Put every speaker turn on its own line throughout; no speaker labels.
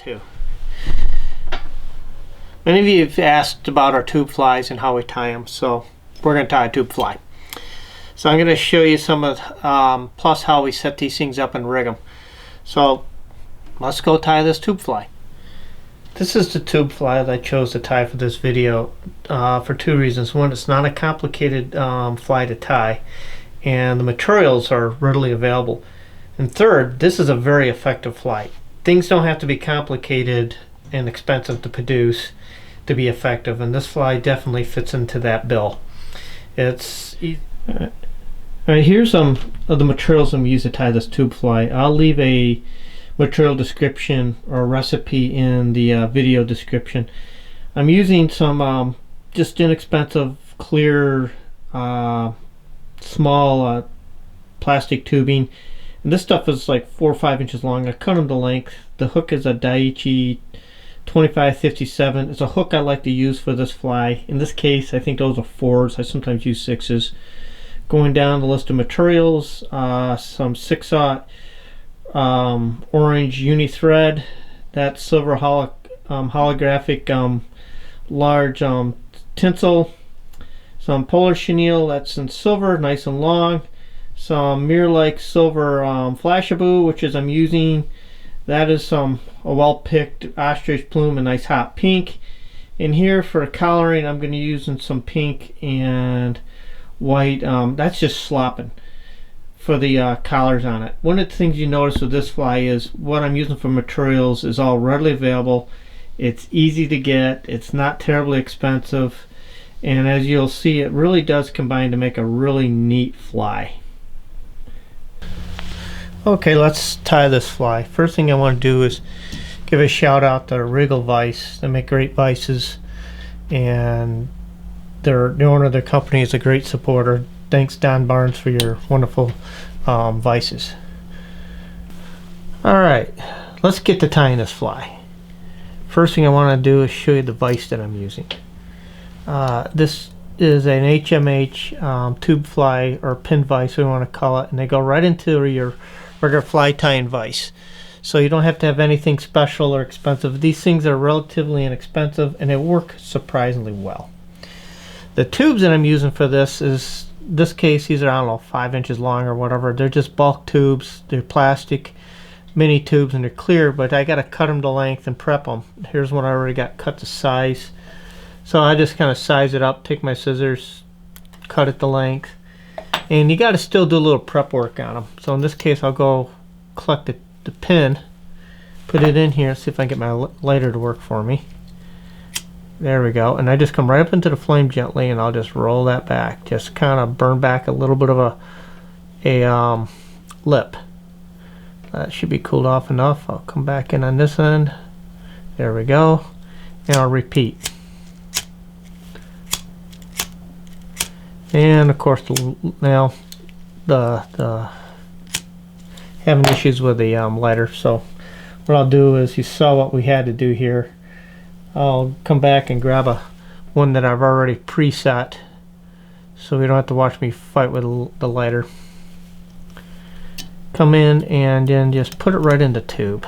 too. Many of you have asked about our tube flies and how we tie them, so we're going to tie a tube fly. So I'm going to show you some of plus how we set these things up and rig them. So let's go tie this tube fly. This is the tube fly that I chose to tie for this video for two reasons. One, it's not a complicated fly to tie, and the materials are readily available. And third, this is a very effective fly. Things don't have to be complicated and expensive to produce to be effective, and this fly definitely fits into that bill. It's Alright, here's some of the materials I'm using to tie this tube fly. I'll leave a material description or recipe in the video description. I'm using some just inexpensive clear small plastic tubing, and this stuff is like 4 or 5 inches long. I cut them to length. The hook is a Daiichi 2557. It's a hook I like to use for this fly. In this case I think those are 4s. I sometimes use 6s. Going down the list of materials, some 6/0 orange uni thread, that silver holographic large tinsel, some polar chenille that's in silver, nice and long, some mirror-like silver flashaboo, which is I'm using. That is a well-picked Ostrich Plume, a nice hot pink. In here for collaring, I'm going to use some pink and white. That's just Slopping for the collars on it. One of the things you notice with this fly is what I'm using for materials is all readily available. It's easy to get, it's not terribly expensive, and as you'll see, it really does combine to make a really neat fly. Okay, let's tie this fly. First thing I want to do is give a shout out to Regal Vise. They make great vices, and the owner of their company is a great supporter. Thanks, Don Barnes, for your wonderful vices. Alright, let's get to tying this fly. First thing I want to do is show you the vise that I'm using. This is an HMH tube fly, or pin vise, we want to call it, and they go right into your regular fly tying vise. So you don't have to have anything special or expensive. These things are relatively inexpensive and they work surprisingly well. The tubes that I'm using for this case, these are, I don't know, 5 inches long or whatever. They're just bulk tubes. They're plastic mini tubes and they're clear, but I got to cut them to length and prep them. Here's one I already got cut to size. So I just kind of size it up, take my scissors, cut it to length. And you got to still do a little prep work on them. So in this case, I'll go collect the pin, put it in here, see if I can get my lighter to work for me. There we go. And I just come right up into the flame gently, and I'll just roll that back. Just kind of burn back a little bit of a lip. That should be cooled off enough. I'll come back in on this end. There we go. And I'll repeat. And of course, now the having issues with the lighter. So what I'll do is, you saw what we had to do here. I'll come back and grab one that I've already preset, so we don't have to watch me fight with the lighter. Come in and then just put it right in the tube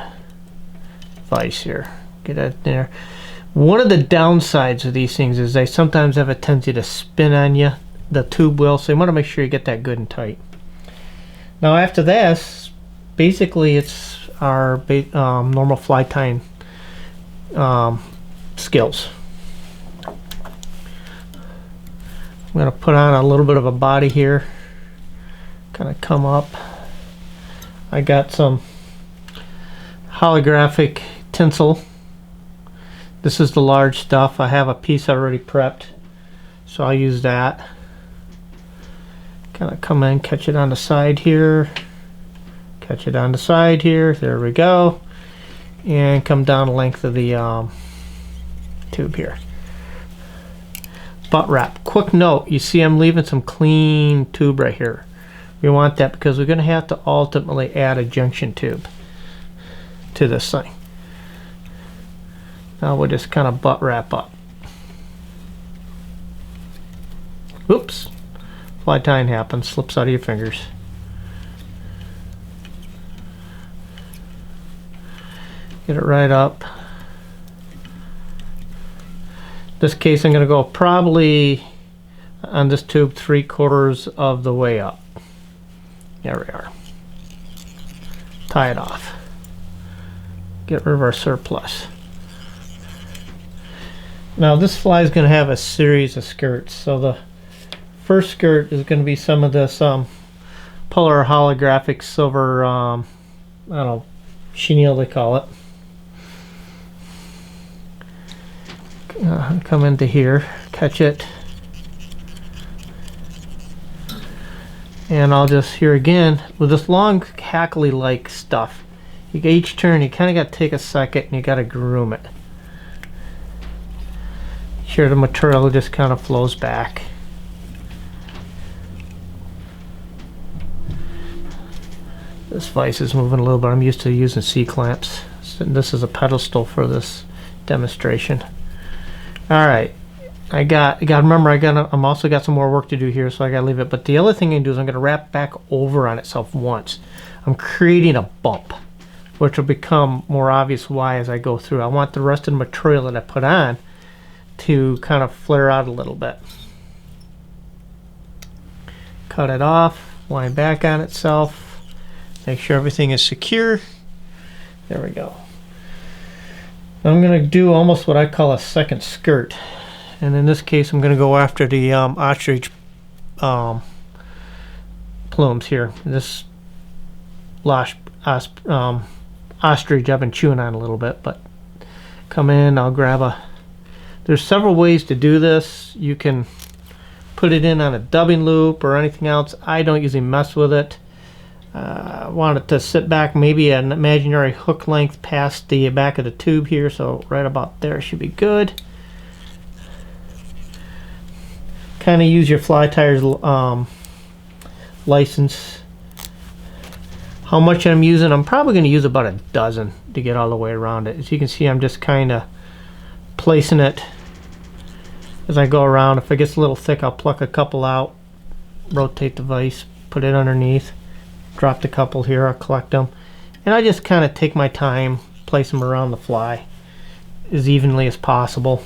vise here. Get that there. One of the downsides of these things is they sometimes have a tendency to spin on you. The tube will, so you want to make sure you get that good and tight. Now after this, basically it's our normal fly tying skills. I'm going to put on a little bit of a body here, kind of come up. I got some holographic tinsel. This is the large stuff. I have a piece already prepped, so I'll use that. Kind of come in, catch it on the side here, catch it on the side here, there we go, and come down the length of the tube here. Butt wrap. Quick note, you see I'm leaving some clean tube right here. We want that because we're going to have to ultimately add a junction tube to this thing. Now we'll just kind of butt wrap up. Oops. Fly tying happens, slips out of your fingers. Get it right up. This case I'm going to go probably on this tube 3/4 of the way up. There we are. Tie it off. Get rid of our surplus. Now this fly is going to have a series of skirts. So the first skirt is going to be some of this polar holographic silver, I don't know, chenille they call it. Come into here, catch it, and I'll just, here again, with this long hackly like stuff, you get each turn, you kind of got to take a second and you got to groom it. Here the material just kind of flows back. This vise is moving a little bit. I'm used to using C-clamps. So this is a pedestal for this demonstration. All right, I got to remember I'm also got some more work to do here, so I got to leave it. But the other thing I can do is I'm going to wrap back over on itself once. I'm creating a bump, which will become more obvious why as I go through. I want the rest of the material that I put on to kind of flare out a little bit. Cut it off, wind back on itself, make sure everything is secure. There we go. I'm going to do almost what I call a second skirt, and in this case I'm going to go after the Ostrich plumes here. This ostrich I've been chewing on a little bit, but come in, I'll grab a, there's several ways to do this. You can put it in on a dubbing loop or anything else. I don't usually mess with it. I want it to sit back maybe an imaginary hook length past the back of the tube here, so right about there should be good. Kind of use your fly tier's license. How much I'm using, I'm probably going to use about a dozen to get all the way around it. As you can see, I'm just kind of placing it as I go around. If it gets a little thick, I'll pluck a couple out, rotate the vise, put it underneath. Drop the couple here, I'll collect them, and I just kind of take my time, place them around the fly as evenly as possible.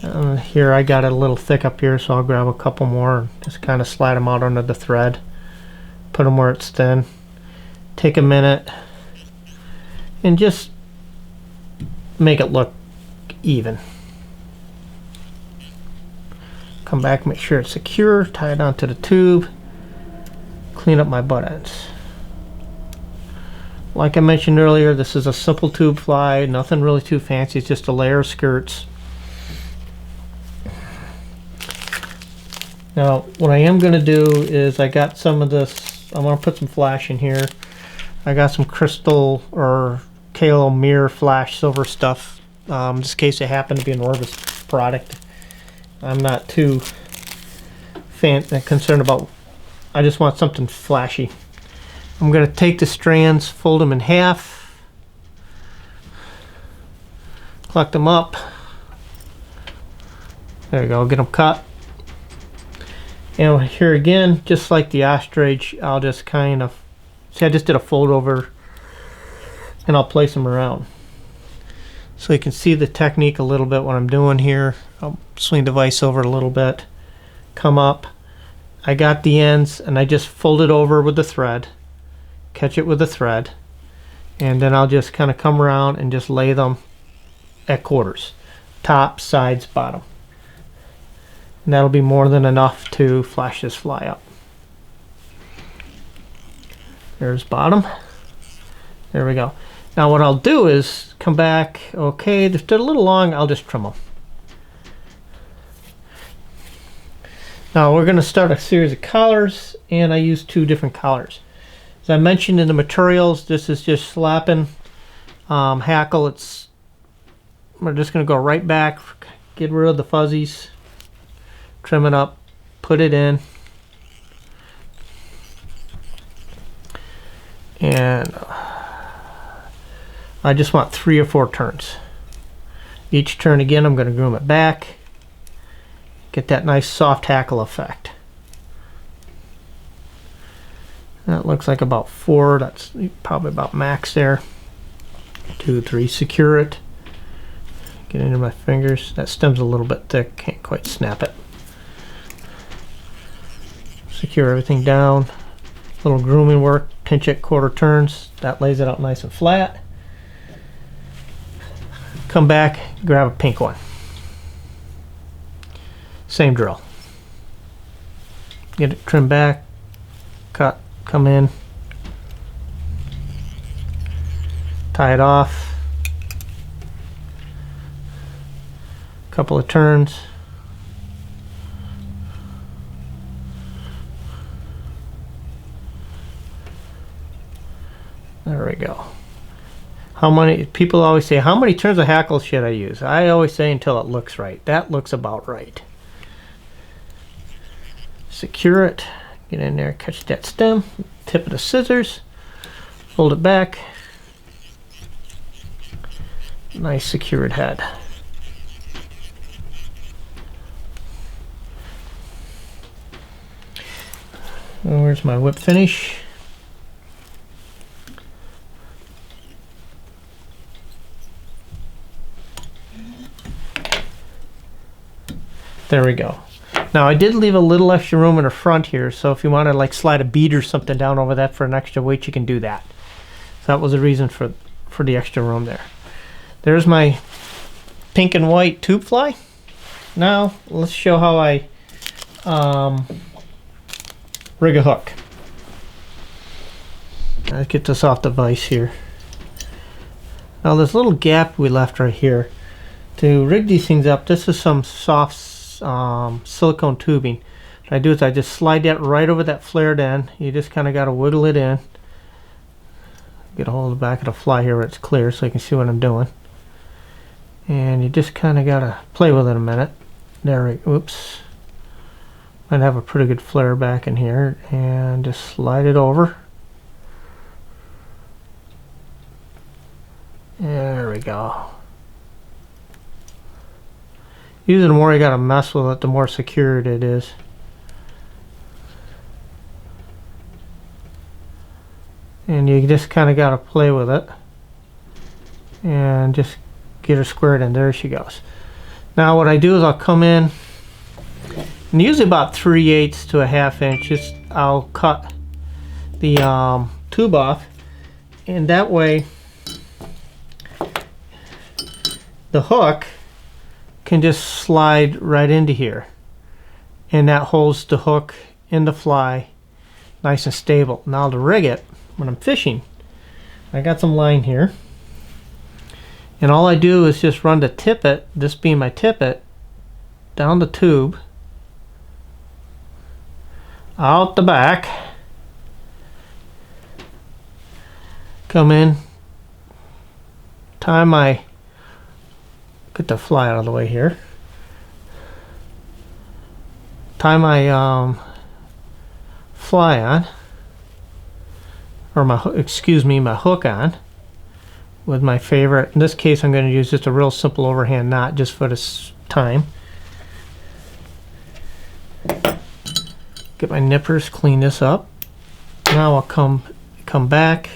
Here I got it a little thick up here, so I'll grab a couple more and just kind of slide them out under the thread, put them where it's thin. Take a minute and just make it look even. Come back, make sure it's secure, tie it onto the tube, clean up my butt ends. Like I mentioned earlier, this is a simple tube fly, nothing really too fancy, it's just a layer of skirts. Now, what I am going to do is I got some of this, I want to put some flash in here. I got some crystal or Kalo mirror flash silver stuff. In this case, it happened to be an Orbis product. I'm not too concerned about, I just want something flashy. I'm going to take the strands, fold them in half, collect them up. There we go, get them cut. And here again, just like the ostrich, I'll just kind of, see I just did a fold over and I'll place them around. So you can see the technique a little bit what I'm doing here. I'll swing the vise over a little bit, come up. I got the ends and I just fold it over with the thread, catch it with the thread, and then I'll just kind of come around and just lay them at quarters, top, sides, bottom. And that'll be more than enough to flash this fly up. There's bottom. There we go. Now what I'll do is come back, okay, they're still a little long, I'll just trim them. Now we're going to start a series of collars, and I use two different collars. As I mentioned in the materials, this is just Slopping Hackle. We're just going to go right back, get rid of the fuzzies, trim it up, put it in, and I just want 3 or 4 turns. Each turn again I'm going to groom it back, get that nice soft hackle effect. That looks like about 4. That's probably about max there. 2, 3, secure it. Get into my fingers. That stem's a little bit thick, can't quite snap it. Secure everything down. Little grooming work, pinch it 1/4 turns. That lays it out nice and flat. Come back, grab a pink one. Same drill. Get it trimmed back, cut, come in, tie it off. Couple of turns. There we go. How many people always say, how many turns of hackle should I use? I always say until it looks right. That looks about right. Secure it. Get in there, catch that stem, tip of the scissors, fold it back. Nice secured head. And where's my whip finish? There we go. Now I did leave a little extra room in the front here, so if you want to like slide a bead or something down over that for an extra weight, you can do that. So that was the reason for the extra room there. There's my pink and white tube fly. Now let's show how I rig a hook. Let's get this off the vise here. Now this little gap we left right here, to rig these things up, this is some soft silicone tubing. What I do is I just slide that right over that flared end. You just kind of got to wiggle it in. Get a hold of the back of the fly here where it's clear so you can see what I'm doing. And you just kind of got to play with it a minute. There we go. Oops. Might have a pretty good flare back in here. And just slide it over. There we go. Usually the more you gotta mess with it, the more secured it is. And you just kind of gotta play with it. And just get her squared in. There she goes. Now what I do is I'll come in, and usually about 3/8 to a 1/2 inch, just I'll cut the tube off, and that way the hook can just slide right into here, and that holds the hook in the fly nice and stable. Now to rig it, when I'm fishing, I got some line here, and all I do is just run the tippet, this being my tippet, down the tube, out the back, come in, tie my, get the fly out of the way here, tie my fly on, or my hook on with my favorite. In this case I'm going to use just a real simple overhand knot just for this time. Get my nippers, clean this up. Now I'll come back,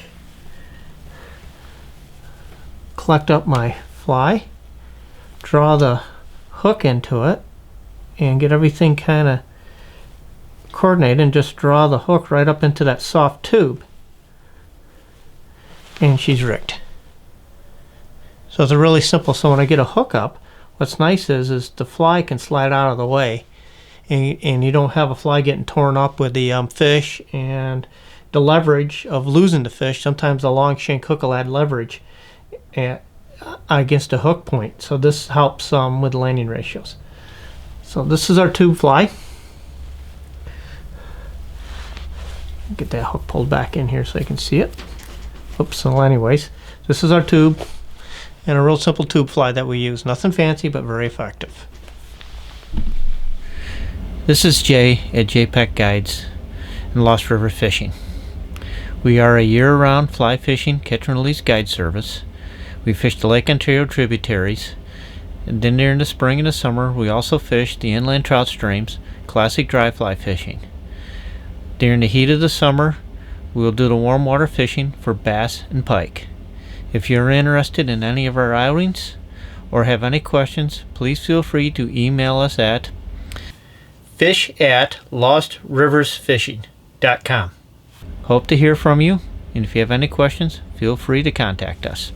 collect up my fly, draw the hook into it, and get everything kind of coordinated, and just draw the hook right up into that soft tube, and she's rigged. So it's really simple. So when I get a hook up, what's nice is the fly can slide out of the way, and you don't have a fly getting torn up with the fish and the leverage of losing the fish. Sometimes a long shank hook will add leverage against a hook point, so this helps with landing ratios. So this is our tube fly. Get that hook pulled back in here so you can see it. Oops. So anyways, this is our tube, and a real simple tube fly that we use. Nothing fancy, but very effective. This is Jay at JPEG Guides and Lost River Fishing. We are a year-round fly fishing catch and release guide service. We fish the Lake Ontario tributaries, and then during the spring and the summer we also fish the inland trout streams, classic dry fly fishing. During the heat of the summer we'll do the warm water fishing for bass and pike. If you're interested in any of our outings or have any questions, please feel free to email us at fish@lostriversfishing.com. Hope to hear from you, and if you have any questions, feel free to contact us.